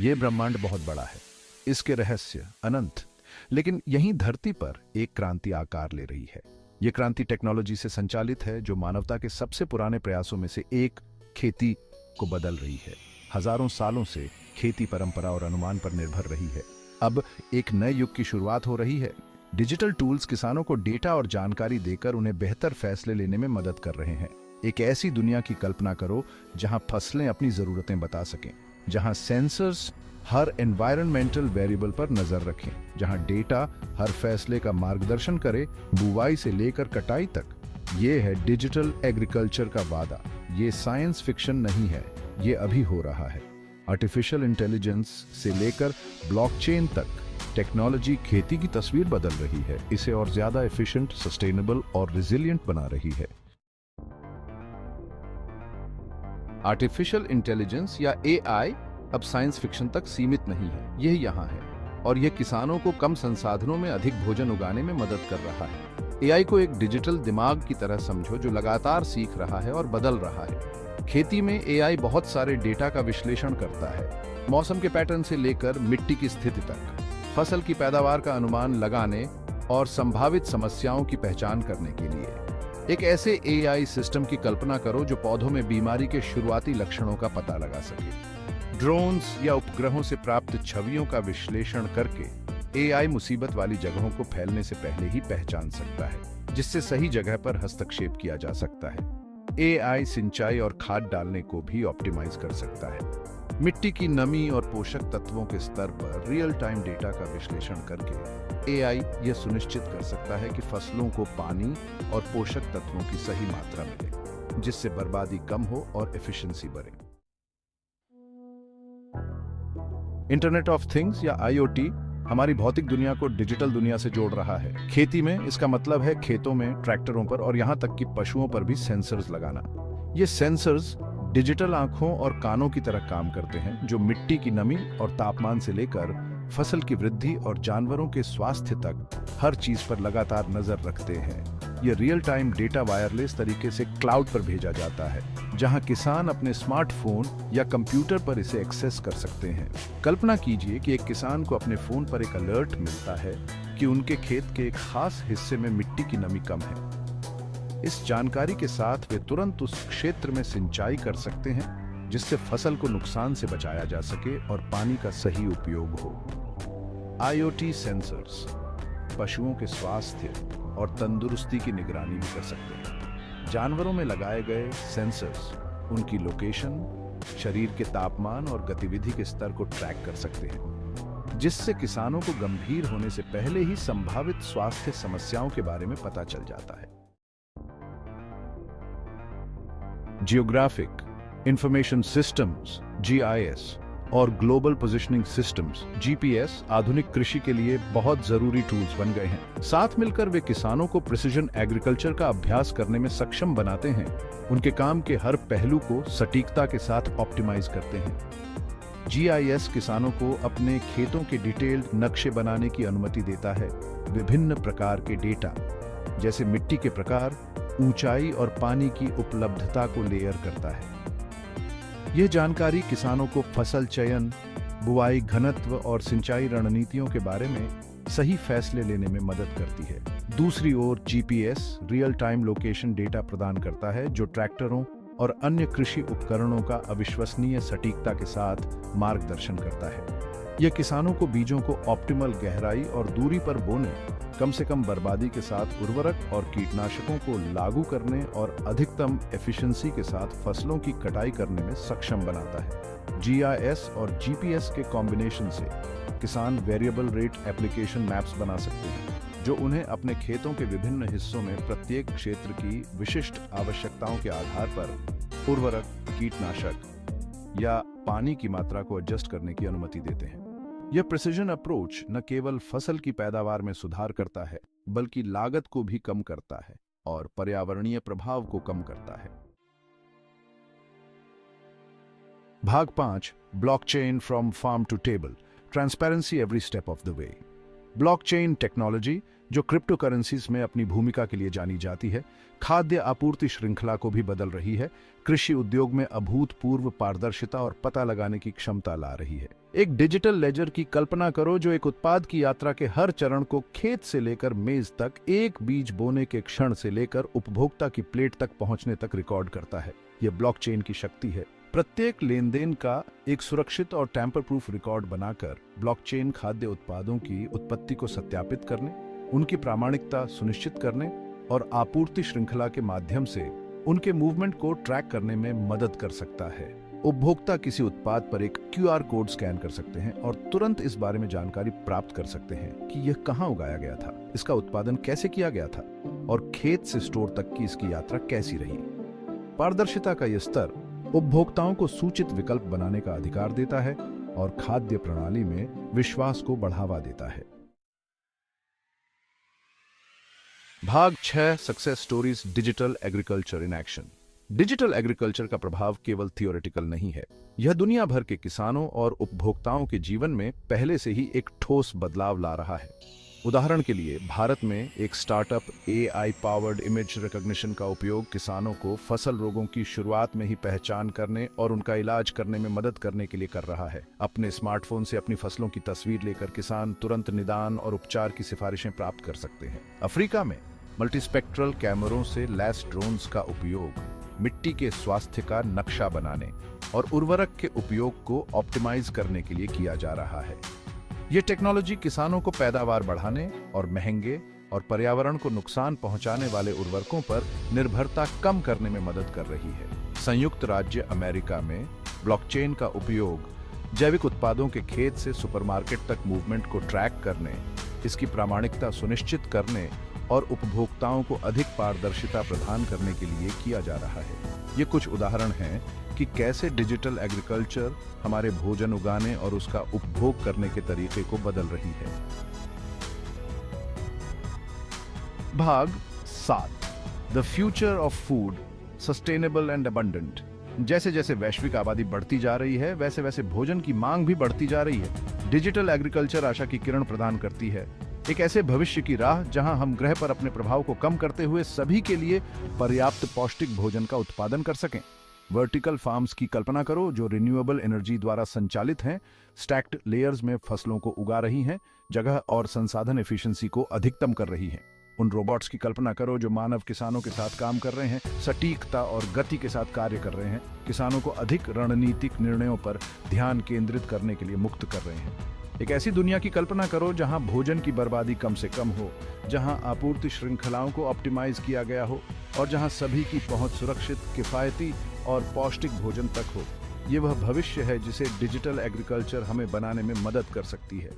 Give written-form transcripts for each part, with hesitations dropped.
ये ब्रह्मांड बहुत बड़ा है, इसके रहस्य अनंत। लेकिन यहीं धरती पर एक क्रांति आकार ले रही है। ये क्रांति टेक्नोलॉजी से संचालित है, जो मानवता के सबसे पुराने प्रयासों में से एक, खेती को बदल रही है। हजारों सालों से खेती परंपरा और अनुमान पर निर्भर रही है। अब एक नए युग की शुरुआत हो रही है। डिजिटल टूल्स किसानों को डेटा और जानकारी देकर उन्हें बेहतर फैसले लेने में मदद कर रहे हैं। एक ऐसी दुनिया की कल्पना करो जहां फसलें अपनी जरूरतें बता सकें, जहां सेंसर्स हर एनवायरनमेंटल वेरिएबल पर नजर रखें, जहां डेटा हर फैसले का मार्गदर्शन करे, बुवाई से लेकर कटाई तक। ये है डिजिटल एग्रीकल्चर का वादा। ये साइंस फिक्शन नहीं है, ये अभी हो रहा है। आर्टिफिशियल इंटेलिजेंस से लेकर ब्लॉकचेन तक टेक्नोलॉजी खेती की तस्वीर बदल रही है, इसे और ज्यादा एफिशिएंट, सस्टेनेबल और रिजिलिएंट बना रही है। आर्टिफिशियल इंटेलिजेंस या एआई अब साइंस फिक्शन तक सीमित नहीं है, यह यहाँ है और यह किसानों को कम संसाधनों में अधिक भोजन उगाने में मदद कर रहा है। एआई को एक डिजिटल दिमाग की तरह समझो जो लगातार सीख रहा है और बदल रहा है। खेती में एआई बहुत सारे डेटा का विश्लेषण करता है, मौसम के पैटर्न से लेकर मिट्टी की स्थिति तक, फसल की पैदावार का अनुमान लगाने और संभावित समस्याओं की पहचान करने के लिए। एक ऐसे एआई सिस्टम की कल्पना करो जो पौधों में बीमारी के शुरुआती लक्षणों का पता लगा सके। ड्रोन्स या उपग्रहों से प्राप्त छवियों का विश्लेषण करके एआई मुसीबत वाली जगहों को फैलने से पहले ही पहचान सकता है, जिससे सही जगह पर हस्तक्षेप किया जा सकता है। एआई सिंचाई और खाद डालने को भी ऑप्टिमाइज कर सकता है। मिट्टी की नमी और पोषक तत्वों के स्तर पर रियल टाइम डेटा का विश्लेषण करके एआई यह सुनिश्चित कर सकता है कि फसलों को पानी और पोषक तत्वों की सही मात्रा मिले, जिससे बर्बादी कम हो और एफिशिएंसी बढ़े। इंटरनेट ऑफ थिंग्स या आईओटी हमारी भौतिक दुनिया को डिजिटल दुनिया से जोड़ रहा है। खेती में इसका मतलब है खेतों में, ट्रैक्टरों पर और यहां तक कि पशुओं पर भी सेंसर्स लगाना। ये सेंसर्स डिजिटल आंखों और कानों की तरह काम करते हैं, जो मिट्टी की नमी और तापमान से लेकर फसल की वृद्धि और जानवरों के स्वास्थ्य तक हर चीज पर लगातार नजर रखते हैं। ये रियल टाइम डेटा वायरलेस तरीके से क्लाउड पर भेजा जाता है, जहां किसान अपने स्मार्टफोन या कंप्यूटर पर इसे एक्सेस कर सकते हैं। कल्पना कीजिए कि एक किसान को अपने फोन पर एक अलर्ट मिलता है कि उनके खेत के एक खास हिस्से में मिट्टी की नमी कम है। इस जानकारी के साथ वे तुरंत उस क्षेत्र में सिंचाई कर सकते हैं, जिससे फसल को नुकसान से बचाया जा सके और पानी का सही उपयोग हो। आईओटी सेंसर्स पशुओं के स्वास्थ्य और तंदुरुस्ती की निगरानी भी कर सकते हैं। जानवरों में लगाए गए सेंसर्स उनकी लोकेशन, शरीर के तापमान और गतिविधि के स्तर को ट्रैक कर सकते हैं, जिससे किसानों को गंभीर होने से पहले ही संभावित स्वास्थ्य समस्याओं के बारे में पता चल जाता है। जियोग्राफिक इंफॉर्मेशन सिस्टम्स (जीआईएस) और ग्लोबल पोजिशनिंग सिस्टम्स (जीपीएस) आधुनिक कृषि के लिए बहुत जरूरी टूल्स बन गए हैं। साथ मिलकर वे किसानों को प्रिसिजन एग्रीकल्चर का अभ्यास करने में सक्षम बनाते हैं, उनके काम के हर पहलू को सटीकता के साथ ऑप्टिमाइज करते हैं। जीआईएस किसानों को अपने खेतों के डिटेल्ड नक्शे बनाने की अनुमति देता है। विभिन्न प्रकार के डेटा जैसे मिट्टी के प्रकार, ऊंचाई और पानी की उपलब्धता को लेयर करता है। यह जानकारी किसानों को फसल चयन, बुआई घनत्व और सिंचाई रणनीतियों के बारे में सही फैसले लेने में मदद करती है। दूसरी ओर GPS real time location data प्रदान करता है, जो ट्रैक्टरों और अन्य कृषि उपकरणों का अविश्वसनीय सटीकता के साथ मार्गदर्शन करता है। यह किसानों को बीजों को ऑप्टिमल गहराई और दूरी पर बोने, कम से कम बर्बादी के साथ उर्वरक और कीटनाशकों को लागू करने और अधिकतम एफिशिएंसी के साथ फसलों की कटाई करने में सक्षम बनाता है। जीआईएस और जीपीएस के कॉम्बिनेशन से किसान वेरिएबल रेट एप्लीकेशन मैप्स बना सकते हैं, जो उन्हें अपने खेतों के विभिन्न हिस्सों में प्रत्येक क्षेत्र की विशिष्ट आवश्यकताओं के आधार पर उर्वरक, कीटनाशक या पानी की मात्रा को एडजस्ट करने की अनुमति देते हैं। यह प्रिसिजन अप्रोच न केवल फसल की पैदावार में सुधार करता है, बल्कि लागत को भी कम करता है और पर्यावरणीय प्रभाव को कम करता है। भाग 5, blockchain from farm to table, transparency every step of the way. Blockchain technology जो क्रिप्टो करेंसीज में अपनी भूमिका के लिए जानी जाती है, खाद्य आपूर्ति श्रृंखला को भी बदल रही है, कृषि उद्योग में अभूतपूर्व पारदर्शिता और पता लगाने की क्षमता ला रही है। एक डिजिटल लेजर की कल्पना करो जो एक उत्पाद की यात्रा के हर चरण को खेत से लेकर मेज तक, एक बीज बोने के क्षण से लेकर उपभोक्ता की प्लेट तक पहुंचने तक रिकॉर्ड करता है। यह ब्लॉकचेन की शक्ति है। प्रत्येक लेन देन का एक सुरक्षित और टैंपर प्रूफ रिकॉर्ड बनाकर ब्लॉकचेन खाद्य उत्पादों की उत्पत्ति को सत्यापित करने, उनकी प्रामाणिकता सुनिश्चित करने और आपूर्ति श्रृंखला के माध्यम से उनके मूवमेंट को ट्रैक करने में मदद कर सकता है। उपभोक्ता किसी उत्पाद पर एक क्यूआर कोड स्कैन कर सकते हैं और तुरंत इस बारे में जानकारी प्राप्त कर सकते हैं कि यह कहां उगाया गया था, इसका उत्पादन कैसे किया गया था और खेत से स्टोर तक की इसकी यात्रा कैसी रही। पारदर्शिता का यह स्तर उपभोक्ताओं को सूचित विकल्प बनाने का अधिकार देता है और खाद्य प्रणाली में विश्वास को बढ़ावा देता है। भाग 6 success stories digital agriculture in action. Digital agriculture का प्रभाव केवल थियोरेटिकल नहीं है, यह दुनिया भर के किसानों और उपभोक्ताओं के जीवन में पहले से ही एक ठोस बदलाव ला रहा है। उदाहरण के लिए भारत में एक startup AI powered image recognition का उपयोग किसानों को फसल रोगों की शुरुआत में ही पहचान करने और उनका इलाज करने में मदद करने के लिए कर रहा है। अपने स्मार्टफोन से अपनी फसलों की तस्वीर लेकर किसान तुरंत निदान और उपचार की सिफारिशें प्राप्त कर सकते हैं। अफ्रीका में मल्टीस्पेक्ट्रल कैमरों से लैस ड्रोन्स का उपयोग मिट्टी के स्वास्थ्य का नक्शा बनाने और उर्वरक के उपयोग को ऑप्टिमाइज करने के लिए किया जा रहा है। ये टेक्नोलॉजी किसानों को पैदावार बढ़ाने और महंगे और पर्यावरण को नुकसान पहुंचाने वाले उर्वरकों पर निर्भरता कम करने में मदद कर रही है। संयुक्त राज्य अमेरिका में ब्लॉकचेन का उपयोग जैविक उत्पादों के खेत से सुपरमार्केट तक मूवमेंट को ट्रैक करने, इसकी प्रामाणिकता सुनिश्चित करने और उपभोक्ताओं को अधिक पारदर्शिता प्रदान करने के लिए किया जा रहा है। ये कुछ उदाहरण हैं कि कैसे डिजिटल एग्रीकल्चर हमारे भोजन उगाने और उसका उपभोग करने के तरीके को बदल रही है। भाग 7 the future of food sustainable and abundant. जैसे जैसे वैश्विक आबादी बढ़ती जा रही है, वैसे वैसे भोजन की मांग भी बढ़ती जा रही है। डिजिटल एग्रीकल्चर आशा की किरण प्रदान करती है, एक ऐसे भविष्य की राह जहां हम ग्रह पर अपने प्रभाव को कम करते हुए सभी के लिए पर्याप्त पौष्टिक भोजन का उत्पादन कर सकें। वर्टिकल फार्म्स की कल्पना करो जो रिन्यूएबल एनर्जी द्वारा संचालित हैं, स्टैक्ड लेयर्स में फसलों को उगा रही हैं, जगह और संसाधन एफिशिएंसी को अधिकतम कर रही हैं। उन रोबोट्स की कल्पना करो जो मानव किसानों के साथ काम कर रहे हैं, सटीकता और गति के साथ कार्य कर रहे हैं, किसानों को अधिक रणनीतिक निर्णयों पर ध्यान केंद्रित करने के लिए मुक्त कर रहे हैं। एक ऐसी दुनिया की कल्पना करो जहां भोजन की बर्बादी कम से कम हो, जहां आपूर्ति श्रृंखलाओं को ऑप्टिमाइज किया गया हो और जहां सभी की पहुंच सुरक्षित, किफायती और पौष्टिक भोजन तक हो। यह वह भविष्य है जिसे डिजिटल एग्रीकल्चर हमें बनाने में मदद कर सकती है।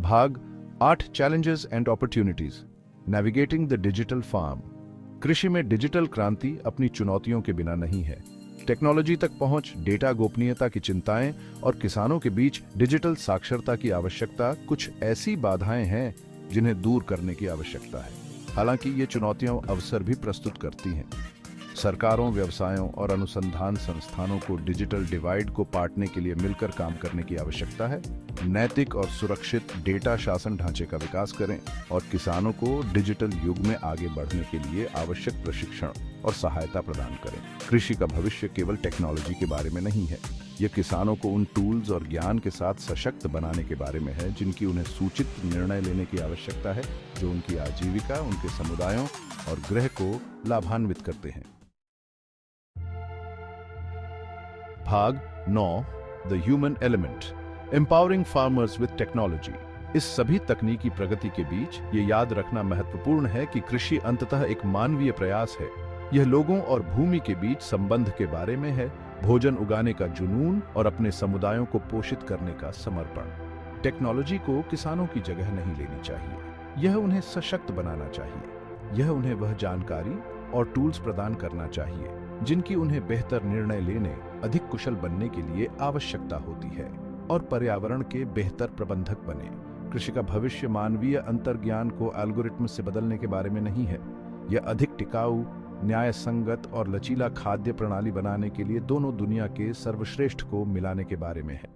भाग 8 challenges and opportunities navigating the digital farm. कृषि में डिजिटल क्रांति अपनी चुनौतियों के बिना नहीं है। टेक्नोलॉजी तक पहुंच, डेटा गोपनीयता की चिंताएं और किसानों के बीच डिजिटल साक्षरता की आवश्यकता कुछ ऐसी बाधाएं हैं जिन्हें दूर करने की आवश्यकता है। हालांकि ये चुनौतियां अवसर भी प्रस्तुत करती हैं। सरकारों, व्यवसायों और अनुसंधान संस्थानों को डिजिटल डिवाइड को पाटने के लिए मिलकर काम करने की आवश्यकता है। नैतिक और सुरक्षित डेटा शासन ढांचे का विकास करें और किसानों को डिजिटल युग में आगे बढ़ने के लिए आवश्यक प्रशिक्षण और सहायता प्रदान करें। कृषि का भविष्य केवल टेक्नोलॉजी के बारे में नहीं है, यह किसानों को उन टूल्स और ज्ञान के साथ सशक्त बनाने के बारे में है जिनकी उन्हें सूचित निर्णय लेने की आवश्यकता है, जो उनकी आजीविका, उनके समुदायों और ग्रह को लाभान्वित करते हैं। भाग 9 the human element empowering farmers with technology. इस सभी तकनीकी प्रगति के बीच ये याद रखना महत्वपूर्ण है कि कृषि अंततः एक मानवीय प्रयास है। यह लोगों और भूमि के बीच संबंध के बारे में है, भोजन उगाने का जुनून और अपने समुदायों को पोषित करने का समर्पण। टेक्नोलॉजी को किसानों की जगह नहीं लेनी चाहिए, यह उन्हें सशक्त बनाना चाहिए। यह उन्हें वह जानकारी और टूल्स प्रदान करना चाहिए जिनकी उन्हें बेहतर निर्णय लेने, अधिक कुशल बनने के लिए आवश्यकता होती है और पर्यावरण के बेहतर प्रबंधक बने। कृषि का भविष्य मानवीय अंतर्ज्ञान को एल्गोरिथम से बदलने के बारे में नहीं है, यह अधिक टिकाऊ, न्याय संगत और लचीला खाद्य प्रणाली बनाने के लिए दोनों दुनिया के सर्वश्रेष्ठ को मिलाने के बारे में है।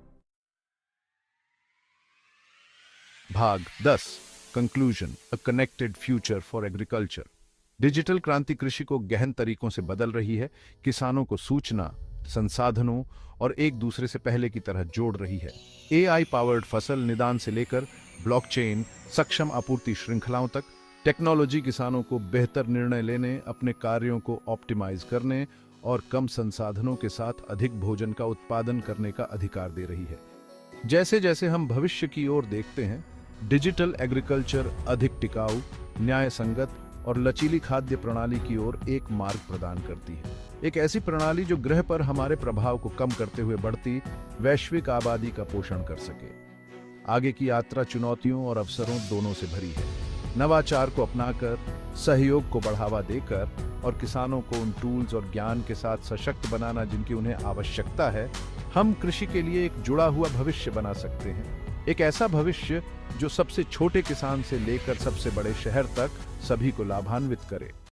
भाग 10 conclusion, a connected future for agriculture. Digital क्रांति कृषि को गहन तरीकों से बदल रही है, किसानों को सूचना, संसाधनों और एक दूसरे से पहले की तरह जोड़ रही है। एआई पावर्ड फसल निदान से लेकर ब्लॉकचेन सक्षम आपूर्ति श्रृंखलाओं तक, टेक्नोलॉजी किसानों को बेहतर निर्णय लेने, अपने कार्यों को ऑप्टिमाइज करने और कम संसाधनों के साथ अधिक भोजन का उत्पादन करने का अधिकार दे रही है। जैसे जैसे हम भविष्य की ओर देखते हैं, डिजिटल एग्रीकल्चर अधिक टिकाऊ, न्याय संगत और लचीली खाद्य प्रणाली की ओर एक मार्ग प्रदान करती है। एक ऐसी प्रणाली जो ग्रह पर हमारे प्रभाव को कम करते हुए बढ़ती वैश्विक आबादी का पोषण कर सके। आगे की यात्रा चुनौतियों और अवसरों दोनों से भरी है। नवाचार को अपनाकर, सहयोग को बढ़ावा देकर और किसानों को उन टूल्स और ज्ञान के साथ सशक्त बनाना जिनकी उन्हें आवश्यकता है, हम कृषि के लिए एक जुड़ा हुआ भविष्य बना सकते हैं। एक ऐसा भविष्य जो सबसे छोटे किसान से लेकर सबसे बड़े शहर तक सभी को लाभान्वित करे।